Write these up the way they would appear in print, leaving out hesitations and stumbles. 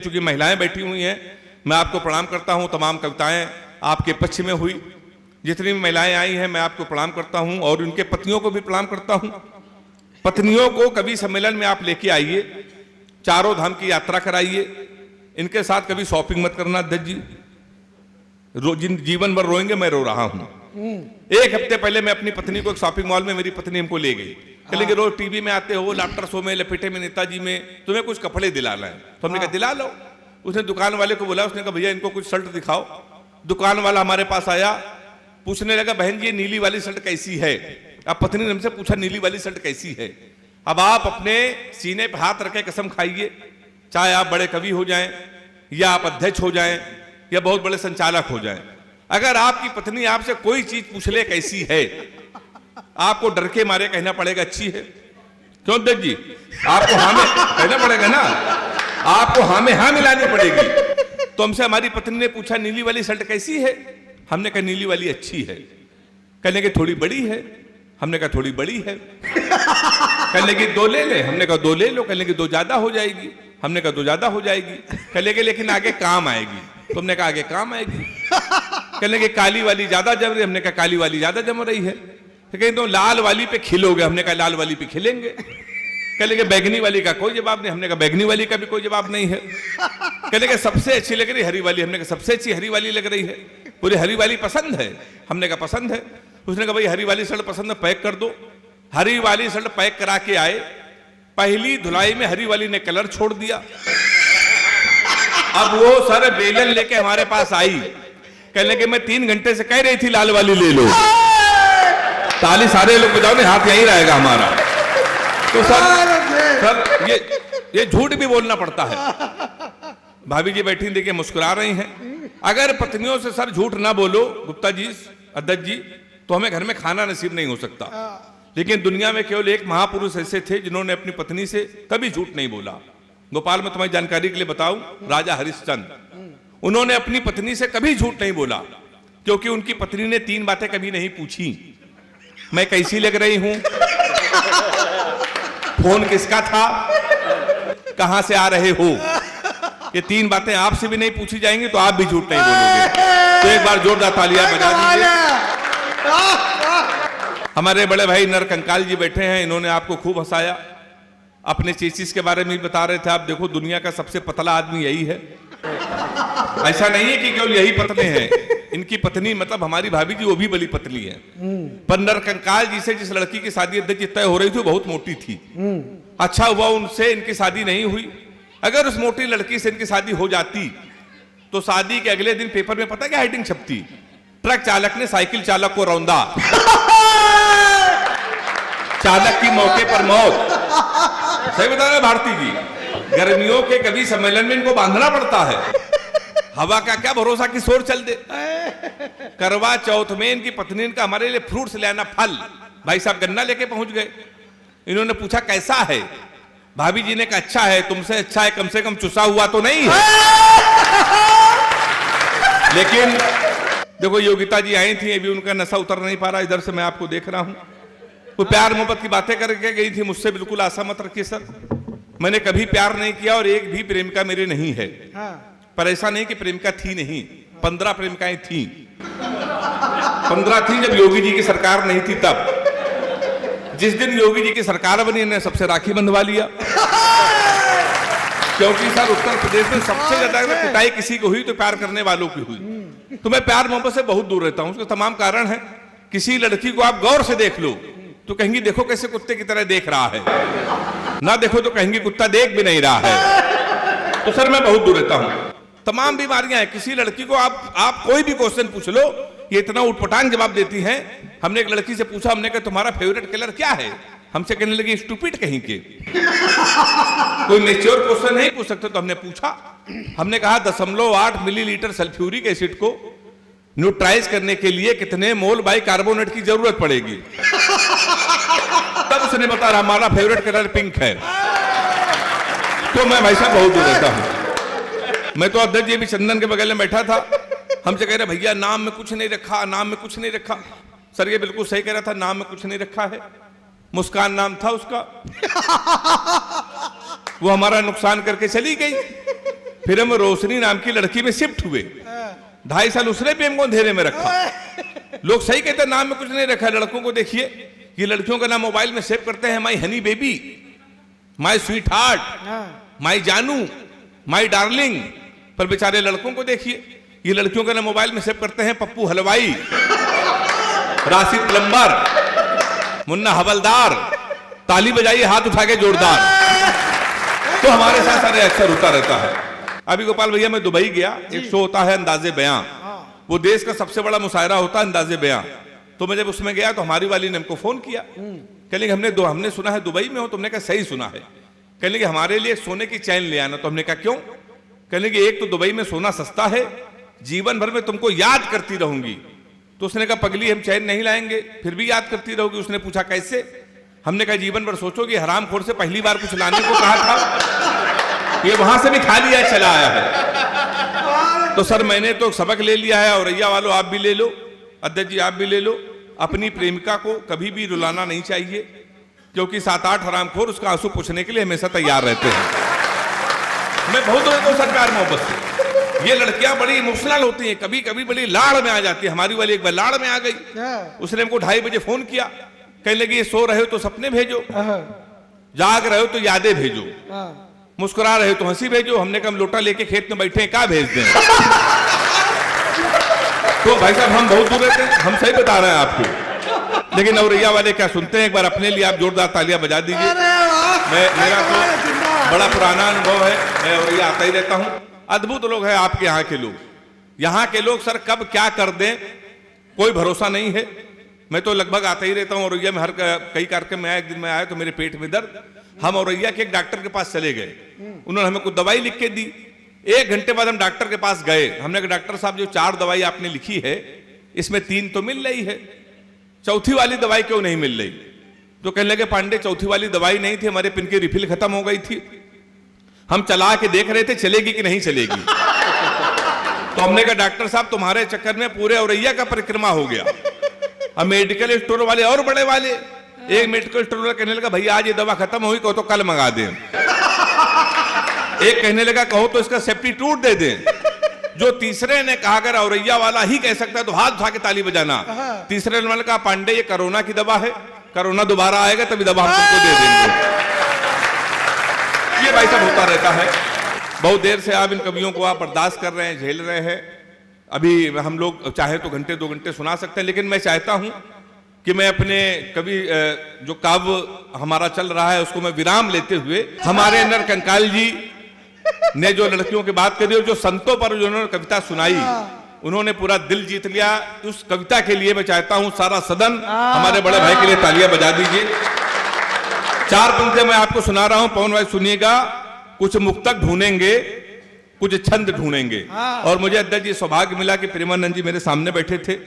चूंकि महिलाएं बैठी हुई हैं, मैं आपको प्रणाम करता हूं। तमाम कविताएं आपके पक्ष में हुई। जितनी भी महिलाएं आई हैं मैं आपको प्रणाम करता हूं और उनके पतियों को भी प्रणाम करता हूं। पत्नियों को कवि सम्मेलन में आप लेके आइए, चारों धाम की यात्रा कराइए। इनके साथ कभी शॉपिंग मत करना अध्यक्ष जी, जीवन भर रोएंगे। मैं रो रहा हूं। एक हफ्ते पहले मैं अपनी पत्नी को एक शॉपिंग मॉल में, मेरी पत्नी हमको ले गई। कहेंगे रोज टीवी में आते हो, लाफ्टर शो में, लपेटे में, नेताजी में, तुम्हें कुछ कपड़े दिलाना है। तो हमने कहा दिला लो। उसने दुकान वाले को बोला, उसने कहा भैया इनको कुछ शर्ट दिखाओ। दुकान वाला हमारे पास आया, पूछने लगा बहन जी ये नीली वाली शर्ट कैसी है। अब पत्नी ने हमसे पूछा नीली वाली शर्ट कैसी है। अब आप अपने सीने पे हाथ रखे कसम खाइए, चाहे आप बड़े कवि हो जाएं या आप अध्यक्ष हो जाएं या बहुत बड़े संचालक हो जाएं, अगर आपकी पत्नी आपसे कोई चीज पूछ ले कैसी है, आपको डर के मारे कहना पड़ेगा अच्छी है। क्यों अध्यक्ष जी? आपको हाँ में कहना पड़ेगा ना, आपको हाँ में हाँ मिलानी पड़ेगी। तो हमसे हमारी पत्नी ने पूछा नीली वाली शर्ट कैसी है। हमने कहा नीली वाली अच्छी है। कहने की थोड़ी बड़ी है। हमने कहा थोड़ी बड़ी है। कहने की दो ले ले। हमने कहा दो ले लो। कहने की दो ज्यादा हो जाएगी। हमने कहा दो ज्यादा हो जाएगी। कहने के लेकिन आगे काम आएगी। तो हमने कहा आगे काम आएगी। कहने की काली वाली ज्यादा जम रही। हमने कहा काली वाली ज्यादा जम रही है। तो कहीं तो लाल वाली पे खिलोगे। हमने कहा लाल वाली पे खिलेंगे। कहने के बैगनी वाली का कोई जवाब नहीं। हमने कहा बैगनी वाली का भी कोई जवाब नहीं है। कहने के सबसे अच्छी लग रही हरी वाली। हमने कहा सबसे अच्छी हरी वाली लग रही है। पूरी हरी वाली पसंद है। हमने कहा पसंद है। उसने कहा भाई हरी वाली शर्ट पसंद है, पैक कर दो। हरी वाली शर्ट पैक करा के आए। पहली धुलाई में हरी वाली ने कलर छोड़ दिया। अब वो सर बेलन लेके हमारे पास आई। कहने के मैं 3 घंटे से कह रही थी लाल वाली ले लो। ताली सारे लोग बजाओ ने, हाथ यहीं रहेगा हमारा। तो सर ये झूठ भी बोलना पड़ता है। भाभी जी बैठी देखिए मुस्कुरा रही हैं। अगर पत्नियों से सर झूठ ना बोलो गुप्ता जी, अध्यक्ष जी, तो हमें घर में खाना नसीब नहीं हो सकता। लेकिन दुनिया में केवल एक महापुरुष ऐसे थे जिन्होंने अपनी पत्नी से कभी झूठ नहीं बोला। गोपाल में तुम्हारी जानकारी के लिए बताऊं, राजा हरिश्चंद्र, उन्होंने अपनी पत्नी से कभी झूठ नहीं बोला, क्योंकि उनकी पत्नी ने 3 बातें कभी नहीं पूछी। मैं कैसी लग रही हूं, फोन किसका था, कहां से आ रहे हो। ये 3 बातें आपसे भी नहीं पूछी जाएंगी तो आप भी झूठ नहीं बोलोगे। तो एक बार जोरदार तालियां बजा दीजिए। हमारे बड़े भाई नरकंकाल जी बैठे हैं, इन्होंने आपको खूब हंसाया। अपने चेचिस के बारे में भी बता रहे थे। आप देखो दुनिया का सबसे पतला आदमी यही है। ऐसा नहीं है कि केवल यही पतले हैं। इनकी पत्नी मतलब हमारी भाभी जी वो भी बड़ी पतली है। पर नरकंकाल जी से जिस लड़की की शादी अध्यक्ष तय हो रही थी बहुत मोटी थी। अच्छा हुआ उनसे इनकी शादी नहीं हुई। अगर उस मोटी लड़की से इनकी शादी हो जाती तो शादी के अगले दिन पेपर में पता क्या हेडिंग छपती, ट्रक चालक ने साइकिल चालक को रौंदा, चालक की मौके पर मौत। सही बता रहे भारती जी। गर्मियों के कवि सम्मेलन में इनको बांधना पड़ता है। हवा का क्या भरोसा कि शोर चल दे। करवा चौथ में इनकी पत्नी का हमारे लिए फ्रूट्स ले आना, फल। भाई साहब गन्ना लेके पहुंच गए। इन्होंने पूछा कैसा है। भाभी जी ने कहा अच्छा है, तुमसे अच्छा है, कम से कम चुसा हुआ तो नहीं है। लेकिन देखो योगिता जी आई थी, अभी उनका नशा उतर नहीं पा रहा। इधर से मैं आपको देख रहा हूं, वो प्यार मोहब्बत की बातें करके गई थी। मुझसे बिल्कुल आशा मत रखिए सर, मैंने कभी प्यार नहीं किया और एक भी प्रेमिका मेरे नहीं है। पर ऐसा नहीं कि प्रेमिका थी नहीं, 15 प्रेमिकाएं थी। 15 थी जब योगी जी की सरकार नहीं थी तब। जिस दिन योगी जी की सरकार बनी इन्हें सबसे राखी बंधवा लिया। क्योंकि सर उत्तर प्रदेश में सबसे ज्यादा पिटाई किसी को हुई तो प्यार करने वालों की हुई। तो मैं प्यार मोहब्बत से बहुत दूर रहता हूं। उसके तमाम कारण है। किसी लड़की को आप गौर से देख लो तो कहेंगी देखो कैसे कुत्ते की तरह देख रहा है, ना देखो तो कहेंगी कुत्ता देख भी नहीं रहा है। तो सर मैं बहुत दूर रहता हूं। तमाम बीमारियां हैं। किसी लड़की को आप कोई भी क्वेश्चन पूछ लो, ये इतना उटपटांग जवाब देती हैं। हमने एक लड़की से पूछा, हमने कहा तुम्हारा फेवरेट कलर क्या है। हमसे कहने लगी स्टूपिड कहीं के। कोई मेच्योर क्वेश्चन नहीं पूछ सकते। तो हमने पूछा, हमने कहा 0.8 मिलीलीटर सल्फ्यूरिक एसिड को न्यूट्राइज करने के लिए कितने मोल बाइकार्बोनेट की जरूरत पड़ेगी। तब उसने बताया हमारा फेवरेट कलर पिंक है। तो मैं भाई साहब बहुत दूर रहता हूं। मैं तो अध्यक्ष जी भी चंदन के बगल में बैठा था। हमसे कह रहे भैया नाम में कुछ नहीं रखा, नाम में कुछ नहीं रखा। सर ये बिल्कुल सही कह रहा था, नाम में कुछ नहीं रखा है। मुस्कान नाम था उसका। वो हमारा नुकसान करके चली गई। फिर हम रोशनी नाम की लड़की में शिफ्ट हुए। 2.5 साल उसने भी हमको अंधेरे में रखा। लोग सही कहते हैं, नाम में कुछ नहीं रखा। लड़कों को देखिए, ये लड़कियों का नाम मोबाइल में सेव करते हैं, my honey baby, my sweetheart, my जानू, माई डार्लिंग। पर बेचारे लड़कों को देखिए, ये लड़कियों का नाम मोबाइल में सेव करते हैं, पप्पू हलवाई, राशिद प्लम्बर, मुन्ना हवलदार। ताली बजाइए हाथ उठा के जोरदार। तो हमारे साथ सारे अक्सर होता रहता है। अभी गोपाल भैया मैं दुबई गया, एक शो होता है अंदाजे बयां, वो देश का सबसे बड़ा मुशायरा होता है अंदाजे बयां। तो मैं जब उसमें गया तो हमारी वाली ने हमको फोन किया, कहने कि हमने सुना है दुबई में हो। तुमने कहा सही सुना है। कहने कि हमारे लिए सोने की चैन ले आना। तो हमने कहा क्यों? कहने कि एक तो दुबई में सोना सस्ता है, जीवन भर में तुमको याद करती रहूंगी। तो उसने कहा पगली हम चैन नहीं लाएंगे, फिर भी याद करती रहोगी। उसने पूछा कैसे? हमने कहा जीवन भर सोचोगे हरामखोर से पहली बार कुछ लाने को कहा था, ये वहां से भी खा लिया चला आया है। तो सर मैंने तो सबक ले लिया है, औरैया वालों आप भी ले लो, अध्यक्ष जी आप भी ले लो। अपनी प्रेमिका को कभी भी रुलाना नहीं चाहिए, क्योंकि 7-8 हरामखोर उसका आंसू पूछने के लिए हमेशा तैयार रहते हैं। मैं बहुत तो सरकार मोहब्बत से, ये लड़कियां बड़ी इमोशनल होती हैं, कभी कभी बड़ी लाड़ में आ जाती है। हमारी वाली एक बार लाड़ में आ गई, उसने हमको 2:30 बजे फोन किया, कहने लगी ये सो रहे हो तो सपने भेजो, जाग रहे हो तो यादें भेजो, मुस्कुरा रहे हो तो हंसी भेजो। हमने कहा लोटा लेके खेत में बैठे क्या भेज दें? तो भाई साहब हम बहुत दूर रहते हैं, हम सही बता रहे हैं आपको। लेकिन औरैया वाले क्या सुनते हैं? एक बार अपने लिए आप जोरदार तालियां बजा दीजिए। मेरा तो बड़ा पुराना अनुभव है, मैं औरैया आता ही रहता हूं। अद्भुत लोग हैं आपके यहाँ के लोग। यहाँ के लोग सर कब क्या कर दें कोई भरोसा नहीं है। मैं तो लगभग आता ही रहता हूँ औरैया में, हर कई कार्यक्रम में आया। एक दिन मैं आया तो मेरे पेट में दर्द, हम औरैया के एक डॉक्टर के पास चले गए, उन्होंने हमें कुछ दवाई लिख के दी। 1 घंटे बाद हम डॉक्टर के पास गए, हमने कहा डॉक्टर साहब जो 4 दवाई आपने लिखी है इसमें 3 तो मिल रही है, चौथी वाली दवाई क्यों नहीं मिल रही? तो कहने लगे पांडे चौथी वाली दवाई नहीं थी, हमारे पिन की रिफिल खत्म हो गई थी, हम चला के देख रहे थे चलेगी कि नहीं चलेगी। तो हमने कहा डॉक्टर साहब तुम्हारे चक्कर में पूरे औरैया का परिक्रमा हो गया। अब मेडिकल स्टोर वाले और बड़े वाले, एक मेडिकल स्टोर वाला कहने लगा भैया आज ये दवा खत्म हुई, कहो तो कल मंगा दें। एक कहने लगा कहो तो इसका सब्स्टिट्यूट दे दें। जो तीसरे ने कहा अगर औरैया वाला ही कह सकता है तो हाथ उठा के ताली बजाना। तीसरे ने कहा पांडे ये कोरोना की दवा है, कोरोना दोबारा आएगा तभी दवा हम तुमको दे देंगे। ये भाई सब होता रहता है। बहुत देर से आप इन कवियों को आप बर्दाश्त कर रहे हैं, झेल रहे हैं। अभी हम लोग चाहे तो घंटे 2 घंटे सुना सकते हैं, लेकिन मैं चाहता हूं कि मैं अपने कवि जो काव्य हमारा चल रहा है उसको मैं विराम लेते हुए, हमारे नर कंकाल जी ने जो लड़कियों की बात करी और जो संतों पर जो उन्होंने कविता सुनाई, उन्होंने पूरा दिल जीत लिया। उस कविता के लिए मैं चाहता हूं सारा सदन हमारे बड़े भाई के लिए तालियां बजा दीजिए। 4 पंक्तियां मैं आपको सुना रहा हूं, पवन भाई सुनिएगा। कुछ मुक्तक ढूंढेंगे, कुछ छंद ढूंढेंगे। और मुझे अध्यक्ष जी सौभाग्य मिला कि प्रेमानंद जी मेरे सामने बैठे थे,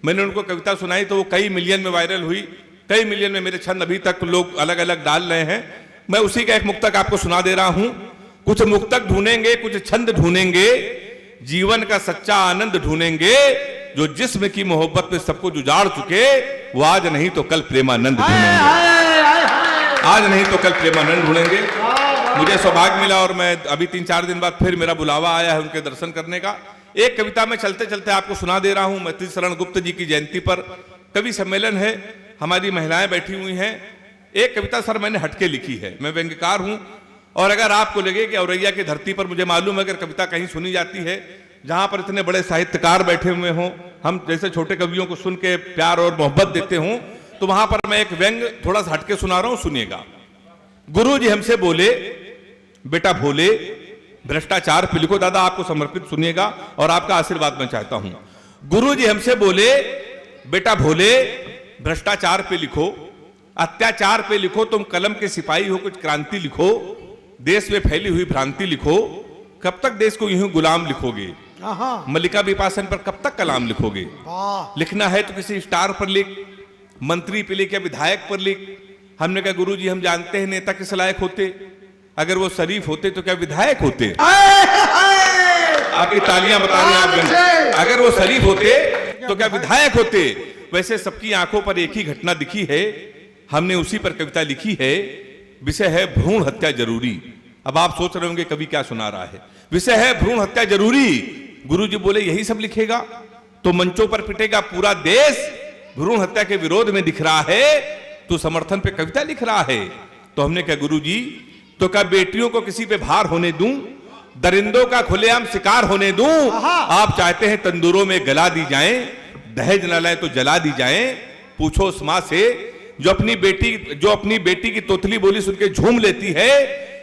मैंने उनको कविता सुनाई तो वो कई मिलियन में वायरल हुई, कई मिलियन में मेरे छंद अभी तक लोग अलग अलग डाल रहे हैं। मैं उसी का एक मुक्तक आपको सुना दे रहा हूं। कुछ मुक्तक ढूंढेंगे, कुछ छंद ढूंढेंगे, जीवन का सच्चा आनंद ढूंढेंगे, जो जिस्म की मोहब्बत में सबको जुझाड़ चुके, वो आज नहीं तो कल प्रेमानंद ढूंढेंगे। आज नहीं तो कल प्रेमानंद ढूंढेंगे। मुझे सौभाग्य मिला और मैं अभी 3-4 दिन बाद फिर मेरा बुलावा आया है उनके दर्शन करने का। एक कविता में चलते चलते आपको सुना दे रहा हूं। मैथिली शरण गुप्त जी की जयंती पर कवि सम्मेलन है, हमारी महिलाएं बैठी हुई हैं। एक कविता सर मैंने हटके लिखी है, मैं व्यंग्यकार हूं, और अगर आपको लगे कि औरैया की धरती पर मुझे मालूम है अगर कविता कहीं सुनी जाती है जहां पर इतने बड़े साहित्यकार बैठे हुए हों, हम जैसे छोटे कवियों को सुन के प्यार और मोहब्बत देते हों, तो वहां पर मैं एक व्यंग थोड़ा सा हटके सुना रहा हूं, सुनिएगा। गुरु जी हमसे बोले बेटा भोले भ्रष्टाचार पे लिखो। दादा आपको समर्पित सुनिएगा और आपका आशीर्वाद मैं चाहता हूं। गुरु जी हमसे बोले बेटा भोले भ्रष्टाचार पे लिखो, अत्याचार पे लिखो, तुम कलम के सिपाही हो, कुछ क्रांति लिखो, देश में फैली हुई भ्रांति लिखो, कब तक देश को यूं गुलाम लिखोगे, मल्लिका विपासन पर कब तक कलाम लिखोगे। लिखना है तो किसी स्टार पर लिख, मंत्री पे लिख या विधायक पर लिख। हमने कहा गुरु जी हम जानते हैं नेता किस लायक होते, अगर वो शरीफ होते तो क्या विधायक होते। आपकी तालियां बता रहे हैं आप, अगर वो शरीफ होते तो क्या विधायक होते। वैसे सबकी आंखों पर एक ही घटना दिखी है, हमने उसी पर कविता लिखी है। विषय है भ्रूण हत्या जरूरी। अब आप सोच रहे होंगे कवि क्या सुना रहा है। विषय है भ्रूण हत्या जरूरी। गुरुजी बोले यही सब लिखेगा तो मंचों पर पिटेगा पूरा देश। भ्रूण हत्या के विरोध में दिख रहा है, तू समर्थन पे कविता लिख रहा है। तो हमने कहा गुरुजी, तो क्या बेटियों को किसी पे भार होने दूं, दरिंदों का खुलेआम शिकार होने दूं? आप चाहते हैं तंदूरों में गला दी जाएं, दहेज न लाए तो जला दी जाएं। पूछो उस मां से जो अपनी बेटी की तोतली बोली सुन के झूम लेती है,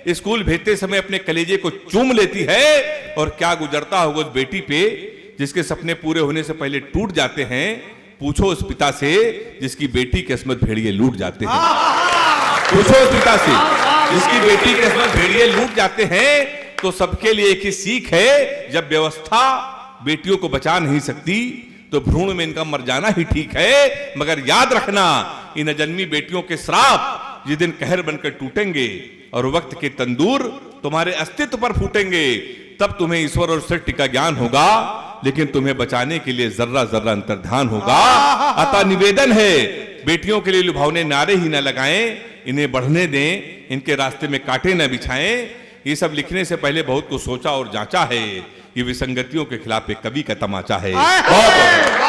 स्कूल भेजते समय अपने कलेजे को चूम लेती है, और क्या गुजरता होगा उस बेटी पे जिसके सपने पूरे होने से पहले टूट जाते हैं। पूछो उस पिता से जिसकी बेटी की किस्मत भेड़िए लूट जाते हैं। पूछो उस पिता से जिसकी बेटी की किस्मत भेड़िए लूट जाते हैं। तो सबके लिए एक ही सीख है, जब व्यवस्था बेटियों को बचा नहीं सकती तो भ्रूण में इनका मर जाना ही ठीक है। मगर याद रखना, इन अजन्मी बेटियों के श्राप जिस दिन कहर बनकर टूटेंगे और वक्त के तंदूर तुम्हारे अस्तित्व पर फूटेंगे, तब तुम्हें ईश्वर और सृष्टि का ज्ञान होगा, लेकिन तुम्हें बचाने के लिए जर्रा जर्रा अंतर्ध्यान होगा। अतः निवेदन है, बेटियों के लिए लुभावने नारे ही न लगाएं, इन्हें बढ़ने दें, इनके रास्ते में कांटे न बिछाएं। ये सब लिखने से पहले बहुत कुछ सोचा और जांचा है। ये विसंगतियों के खिलाफ एक कवि का तमाचा है। बहुत